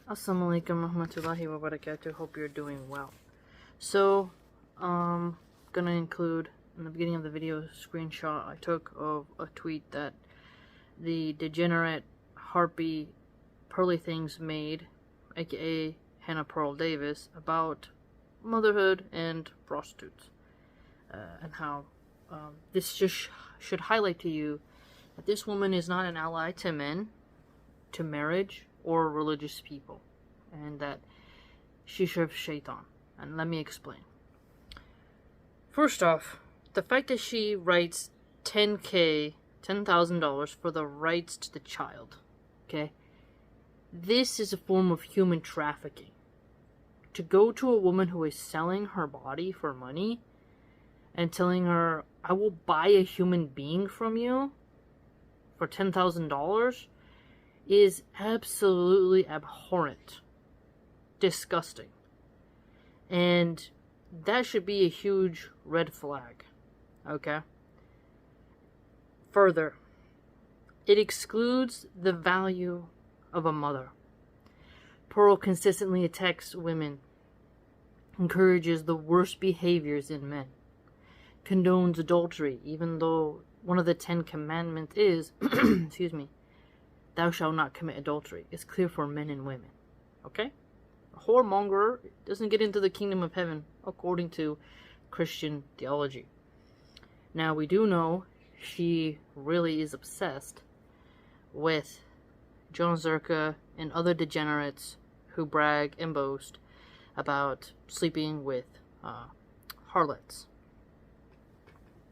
Assalamualaikum warahmatullahi wabarakatuh. Hope you're doing well. So, gonna include in the beginning of the video a screenshot I took of a tweet that the degenerate harpy PearlyThings made, aka Hannah Pearl Davis, about motherhood and prostitutes, and how this just should highlight to you that this woman is not an ally to men, to marriage, or religious people, and that she serves shaitan. And let me explain. First off, the fact that she writes $10,000 for the rights to the child, okay? This is a form of human trafficking. To go to a woman who is selling her body for money and telling her, I will buy a human being from you for $10,000 is absolutely abhorrent, disgusting, and that should be a huge red flag, okay? Further, it excludes the value of a mother. Pearl consistently attacks women, encourages the worst behaviors in men, condones adultery, even though one of the 10 commandments is, excuse me, thou shalt not commit adultery. It's clear for men and women. Okay? A whoremonger doesn't get into the kingdom of heaven according to Christian theology. Now, we do know she really is obsessed with John Zerka and other degenerates who brag and boast about sleeping with harlots.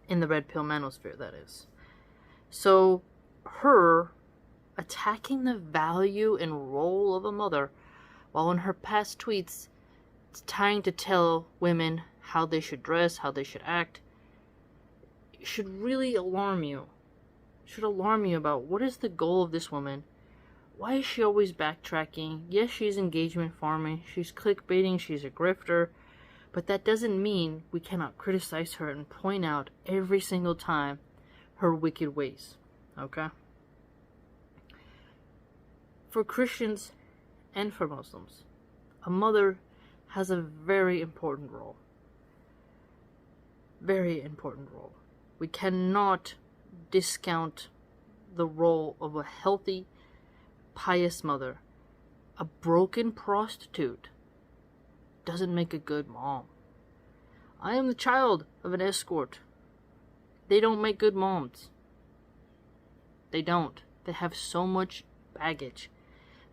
In the red pill manosphere, that is. So, her attacking the value and role of a mother, while in her past tweets trying to tell women how they should dress, how they should act, should really alarm you. Should alarm you about what is the goal of this woman. Why is she always backtracking? Yes, she's engagement farming, she's clickbaiting, she's a grifter, but that doesn't mean we cannot criticize her and point out every single time her wicked ways. Okay? For Christians and for Muslims, a mother has a very important role. Very important role. We cannot discount the role of a healthy, pious mother. A broken prostitute doesn't make a good mom. I am the child of an escort. They don't make good moms. They don't. They have so much baggage.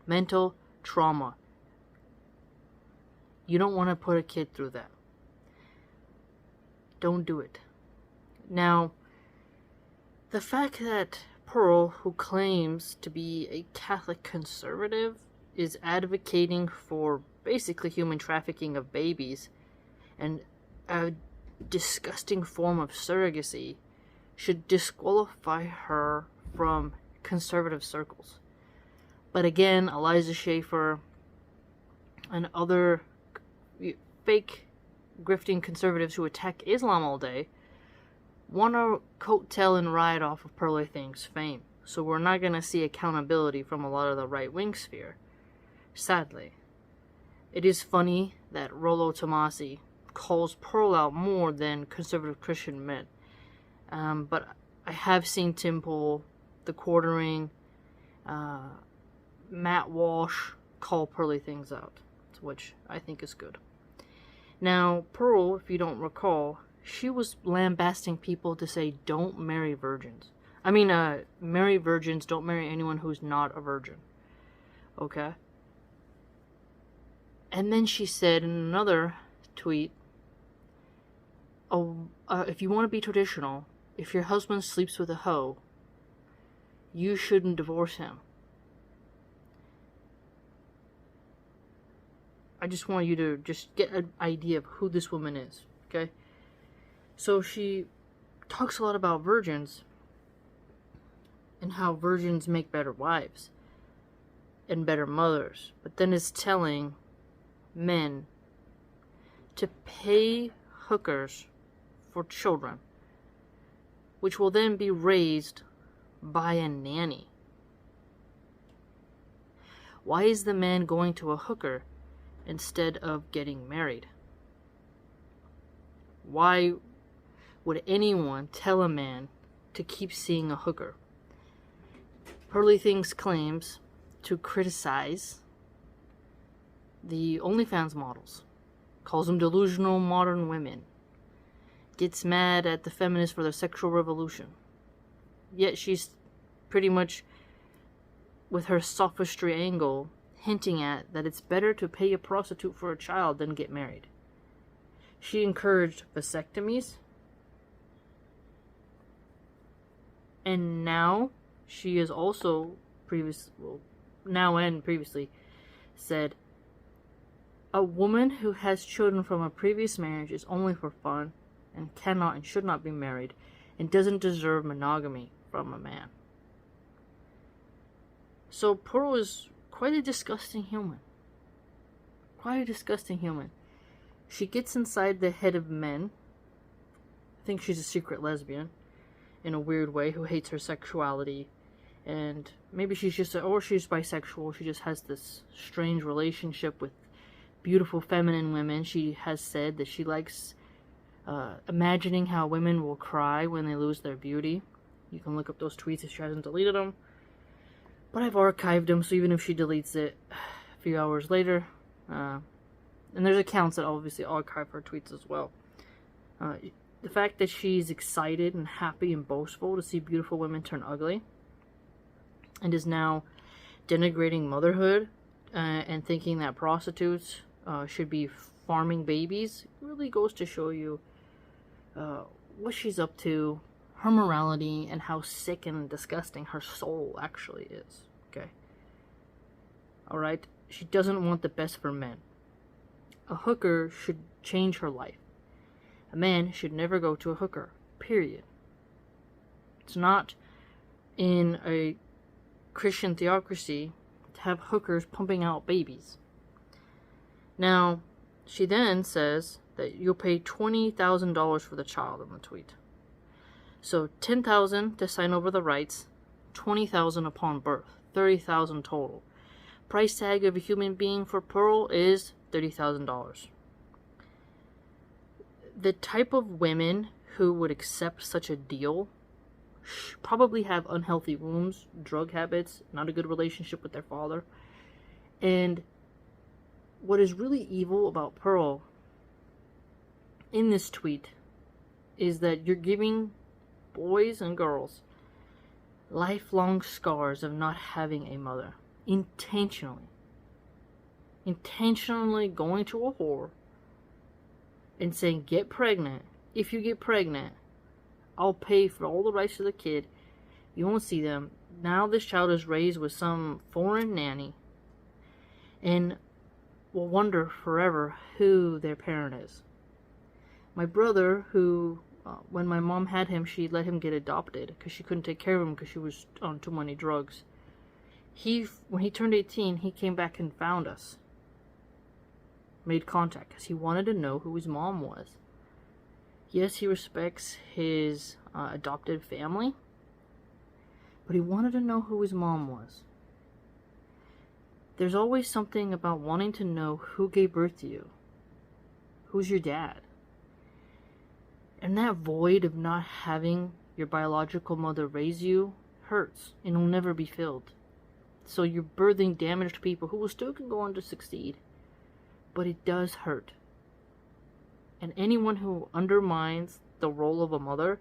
Mental trauma. You don't want to put a kid through that. Don't do it. Now, the fact that Pearl, who claims to be a Catholic conservative, is advocating for basically human trafficking of babies and a disgusting form of surrogacy should disqualify her from conservative circles. But again, Eliza Schaefer and other fake grifting conservatives who attack Islam all day want to coattail and ride off of PearlyThings' fame. So we're not going to see accountability from a lot of the right-wing sphere. Sadly. It is funny that Rollo Tomasi calls Pearl out more than conservative Christian men. But I have seen Tim Pool, The Quartering, Matt Walsh call PearlyThings out, which I think is good. Now, Pearl, if you don't recall, she was lambasting people to say, don't marry virgins. Marry virgins, don't marry anyone who's not a virgin. Okay? And then she said in another tweet, if you want to be traditional, if your husband sleeps with a hoe, you shouldn't divorce him. I just want you to just get an idea of who this woman is, okay? So she talks a lot about virgins and how virgins make better wives and better mothers, but then is telling men to pay hookers for children, which will then be raised by a nanny. Why is the man going to a hooker instead of getting married? Why would anyone tell a man to keep seeing a hooker? PearlyThings claims to criticize the OnlyFans models, calls them delusional modern women, gets mad at the feminists for their sexual revolution. Yet she's pretty much, with her sophistry angle, hinting at that it's better to pay a prostitute for a child than get married. She encouraged vasectomies, and now she is also previously said a woman who has children from a previous marriage is only for fun and cannot and should not be married and doesn't deserve monogamy from a man. So Pearl is quite a disgusting human. Quite a disgusting human. She gets inside the head of men. I think she's a secret lesbian in a weird way who hates her sexuality. And maybe she's or she's bisexual. She just has this strange relationship with beautiful feminine women. She has said that she likes imagining how women will cry when they lose their beauty. You can look up those tweets if she hasn't deleted them. But I've archived them, so even if she deletes it a few hours later, and there's accounts that obviously archive her tweets as well. The fact that she's excited and happy and boastful to see beautiful women turn ugly, and is now denigrating motherhood and thinking that prostitutes should be farming babies, really goes to show you what she's up to, her morality, and how sick and disgusting her soul actually is. Okay? Alright? She doesn't want the best for men. A hooker should change her life. A man should never go to a hooker. Period. It's not in a Christian theocracy to have hookers pumping out babies. Now, she then says that you'll pay $20,000 for the child in the tweet. So $10,000 to sign over the rights, $20,000 upon birth, $30,000 total. Price tag of a human being for Pearl is $30,000. The type of women who would accept such a deal probably have unhealthy wombs, drug habits, not a good relationship with their father. And what is really evil about Pearl in this tweet is that you're giving boys and girls lifelong scars of not having a mother. Intentionally going to a whore and saying, get pregnant. If you get pregnant, I'll pay for all the rights to the kid. You won't see them. Now this child is raised with some foreign nanny and will wonder forever who their parent is. My brother, who, when my mom had him, she let him get adopted because she couldn't take care of him because she was on too many drugs. When he turned 18, he came back and found us. Made contact because he wanted to know who his mom was. Yes, he respects his adopted family, but he wanted to know who his mom was. There's always something about wanting to know who gave birth to you. Who's your dad? And that void of not having your biological mother raise you hurts and will never be filled. So you're birthing damaged people who will still can go on to succeed. But it does hurt. And anyone who undermines the role of a mother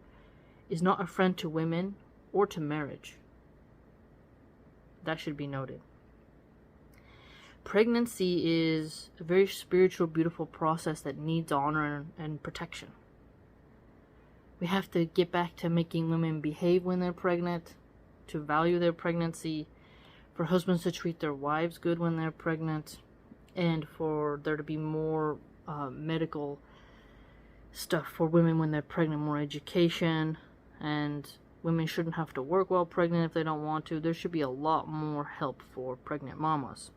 is not a friend to women or to marriage. That should be noted. Pregnancy is a very spiritual, beautiful process that needs honor and protection. We have to get back to making women behave when they're pregnant, to value their pregnancy, for husbands to treat their wives good when they're pregnant, and for there to be more medical stuff for women when they're pregnant, more education, and women shouldn't have to work while pregnant if they don't want to. There should be a lot more help for pregnant mamas.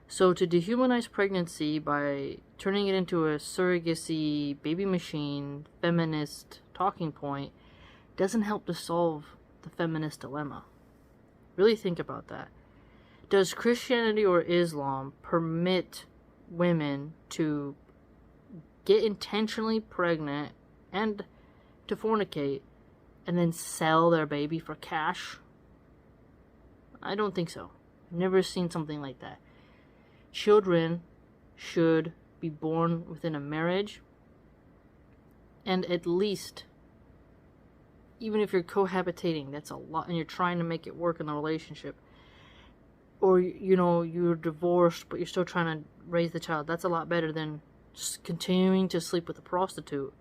So to dehumanize pregnancy by turning it into a surrogacy, baby machine, feminist talking point doesn't help to solve the feminist dilemma. Really think about that. Does Christianity or Islam permit women to get intentionally pregnant and to fornicate and then sell their baby for cash? I don't think so. I've never seen something like that. Children should be born within a marriage, and at least, even if you're cohabitating, that's a lot, and you're trying to make it work in the relationship, or you're divorced but you're still trying to raise the child, that's a lot better than just continuing to sleep with a prostitute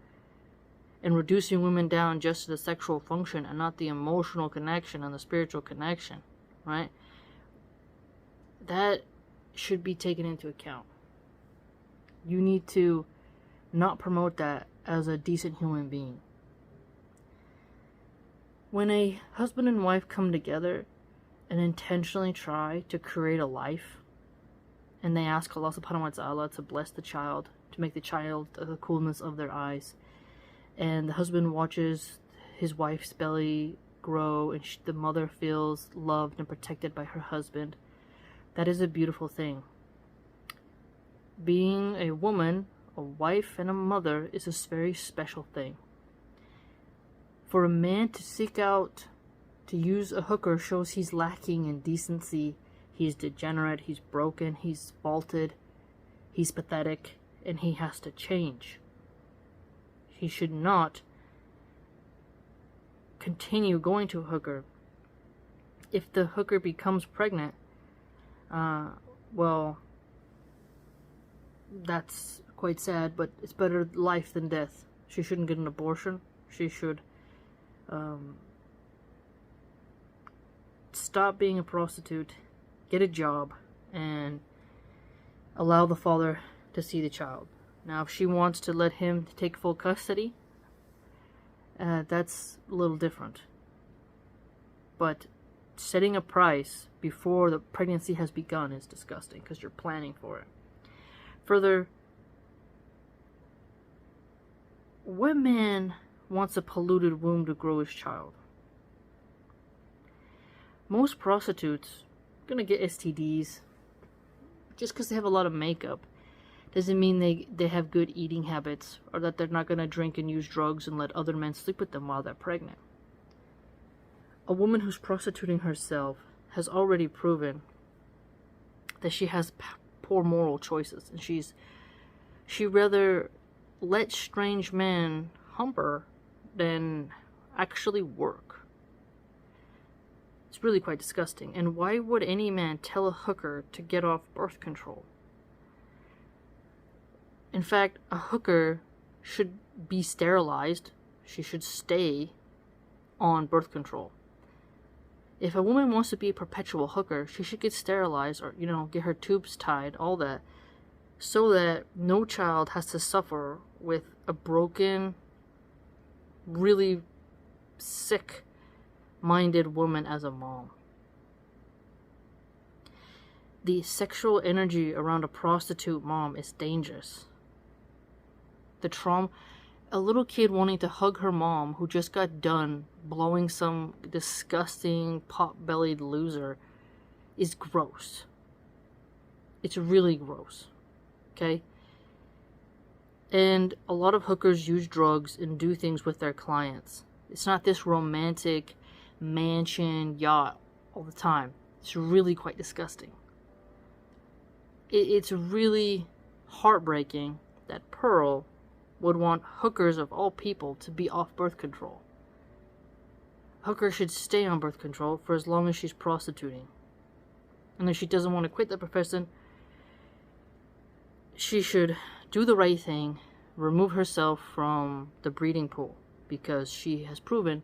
and reducing women down just to the sexual function and not the emotional connection and the spiritual connection, right? That should be taken into account. You need to not promote that as a decent human being. When a husband and wife come together and intentionally try to create a life, and they ask Allah subhanahu wa ta'ala to bless the child, to make the child the coolness of their eyes, and the husband watches his wife's belly grow and the mother feels loved and protected by her husband, that is a beautiful thing. Being a woman, a wife, and a mother is a very special thing. For a man to seek out to use a hooker shows he's lacking in decency, he's degenerate, he's broken, he's faulted, he's pathetic, and he has to change. He should not continue going to a hooker. If the hooker becomes pregnant, well, that's quite sad, but it's better life than death. She shouldn't get an abortion. She should stop being a prostitute, get a job, and allow the father to see the child. Now, if she wants to let him take full custody, that's a little different. But setting a price before the pregnancy has begun is disgusting because you're planning for it. Further, what man wants a polluted womb to grow his child? Most prostitutes are gonna get STDs just because they have a lot of makeup. Doesn't mean they have good eating habits, or that they're not gonna drink and use drugs and let other men sleep with them while they're pregnant. A woman who's prostituting herself has already proven that she has poor moral choices, and she rather let strange men hump her than actually work. It's really quite disgusting. And why would any man tell a hooker to get off birth control? In fact, a hooker should be sterilized. She should stay on birth control. If a woman wants to be a perpetual hooker, she should get sterilized or, get her tubes tied, all that, so that no child has to suffer with a broken, really sick-minded woman as a mom. The sexual energy around a prostitute mom is dangerous. The trauma, a little kid wanting to hug her mom who just got done blowing some disgusting pot-bellied loser is gross. It's really gross. Okay? And a lot of hookers use drugs and do things with their clients. It's not this romantic mansion yacht all the time. It's really quite disgusting. It's really heartbreaking that Pearl would want hookers of all people to be off birth control. Hookers should stay on birth control for as long as she's prostituting. And if she doesn't want to quit the profession, she should do the right thing, remove herself from the breeding pool, because she has proven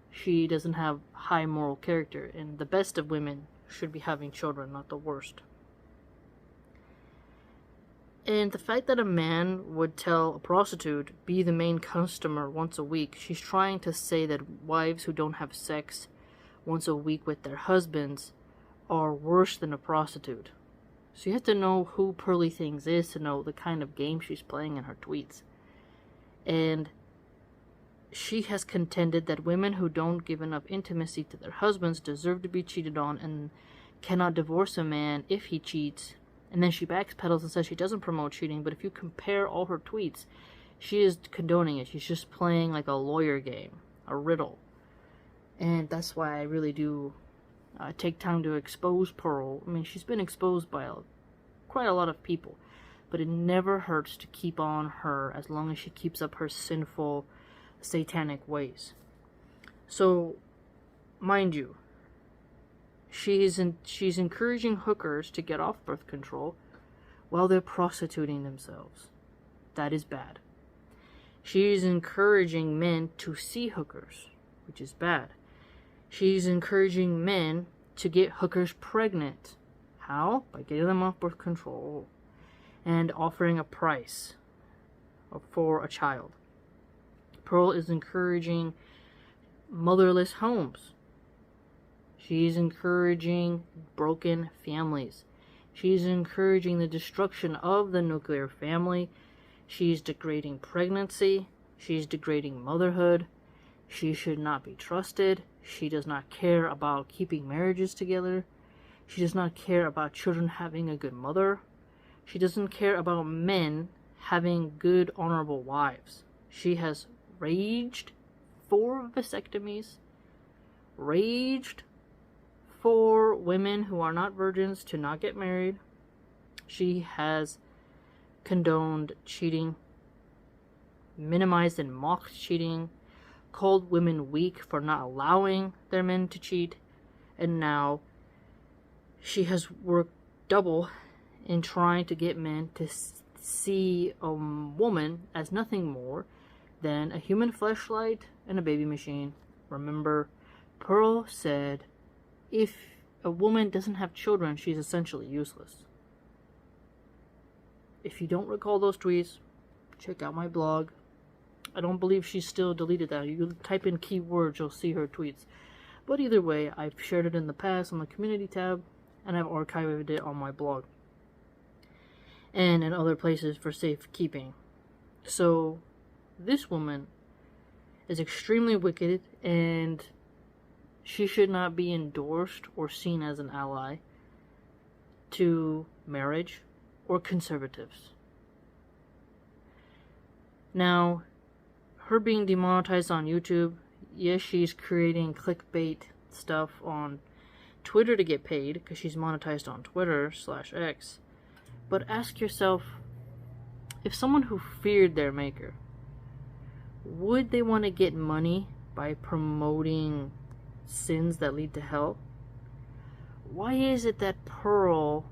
she doesn't have high moral character, and the best of women should be having children, not the worst. And the fact that a man would tell a prostitute, be the main customer once a week, she's trying to say that wives who don't have sex once a week with their husbands are worse than a prostitute. So you have to know who PearlyThings is to know the kind of game she's playing in her tweets. And she has contended that women who don't give enough intimacy to their husbands deserve to be cheated on and cannot divorce a man if he cheats, and then she backpedals and says she doesn't promote cheating, but if you compare all her tweets, she is condoning it. She's just playing like a lawyer game, a riddle. And that's why I really do take time to expose Pearl. I mean, she's been exposed by quite a lot of people, but it never hurts to keep on her as long as she keeps up her sinful, satanic ways. So, mind you, she's encouraging hookers to get off birth control while they're prostituting themselves. That is bad. She's encouraging men to see hookers, which is bad. She's encouraging men to get hookers pregnant. How? By getting them off birth control and offering a price for a child. Pearl is encouraging motherless homes. She's encouraging broken families. She's encouraging the destruction of the nuclear family. She's degrading pregnancy. She's degrading motherhood. She should not be trusted. She does not care about keeping marriages together. She does not care about children having a good mother. She doesn't care about men having good, honorable wives. She has raged for vasectomies, raged for women who are not virgins to not get married. She has condoned cheating, minimized and mocked cheating, called women weak for not allowing their men to cheat, and now she has worked double in trying to get men to see a woman as nothing more than a human fleshlight and a baby machine. Remember, Pearl said if a woman doesn't have children, she's essentially useless. If you don't recall those tweets, check out my blog. I don't believe she's still deleted that. You type in keywords, you'll see her tweets. But either way, I've shared it in the past on the community tab, and I've archived it on my blog and in other places for safekeeping. So this woman is extremely wicked, and she should not be endorsed or seen as an ally to marriage or conservatives. Now, her being demonetized on YouTube, yes, she's creating clickbait stuff on Twitter to get paid because she's monetized on Twitter/X. But ask yourself, if someone who feared their maker, would they want to get money by promoting sins that lead to hell? Why is it that Pearl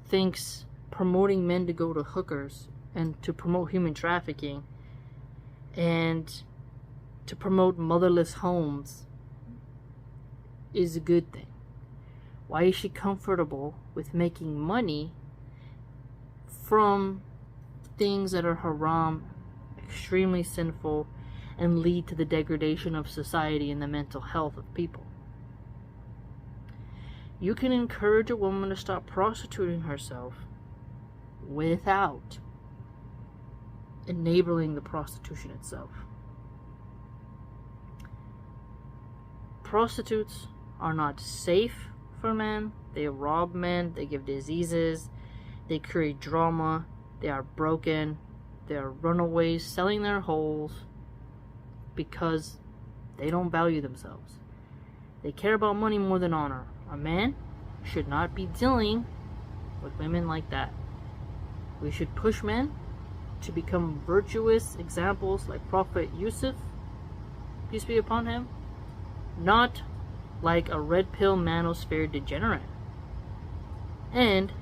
thinks promoting men to go to hookers and to promote human trafficking and to promote motherless homes is a good thing? Why is she comfortable with making money from things that are haram, extremely sinful, and lead to the degradation of society and the mental health of people? You can encourage a woman to stop prostituting herself without enabling the prostitution itself. Prostitutes are not safe for men. They rob men, they give diseases, they create drama, they are broken, they are runaways selling their holes because they don't value themselves. They care about money more than honor. A man should not be dealing with women like that. We should push men to become virtuous examples like Prophet Yusuf, peace be upon him, not like a red pill manosphere degenerate. And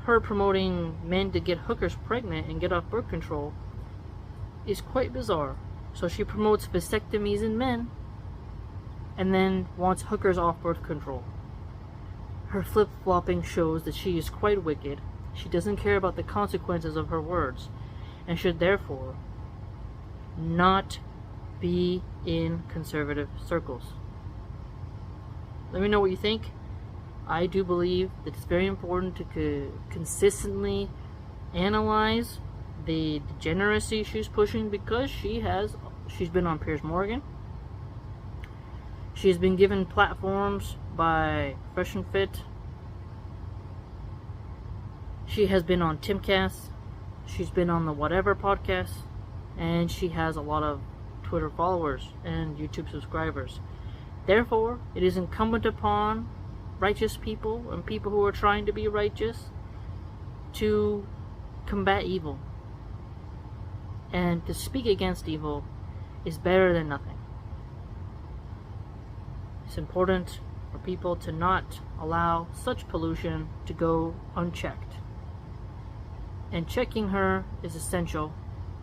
her promoting men to get hookers pregnant and get off birth control is quite bizarre. So she promotes vasectomies in men and then wants hookers off birth control. Her flip-flopping shows that she is quite wicked. She doesn't care about the consequences of her words and should therefore not be in conservative circles. Let me know what you think. I do believe that it's very important to consistently analyze the degeneracy she's pushing, because she's been on Piers Morgan. She's been given platforms by Fresh and Fit. She has been on Timcast. She's been on the Whatever podcast. And she has a lot of Twitter followers and YouTube subscribers. Therefore, it is incumbent upon righteous people and people who are trying to be righteous to combat evil. And to speak against evil is better than nothing. It's important for people to not allow such pollution to go unchecked. And checking her is essential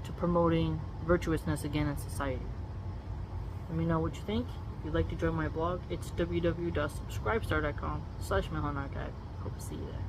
to promoting virtuousness again in society. Let me know what you think. If you'd like to join my blog, it's www.subscribestar.com/MilhanArchive. Hope to see you there.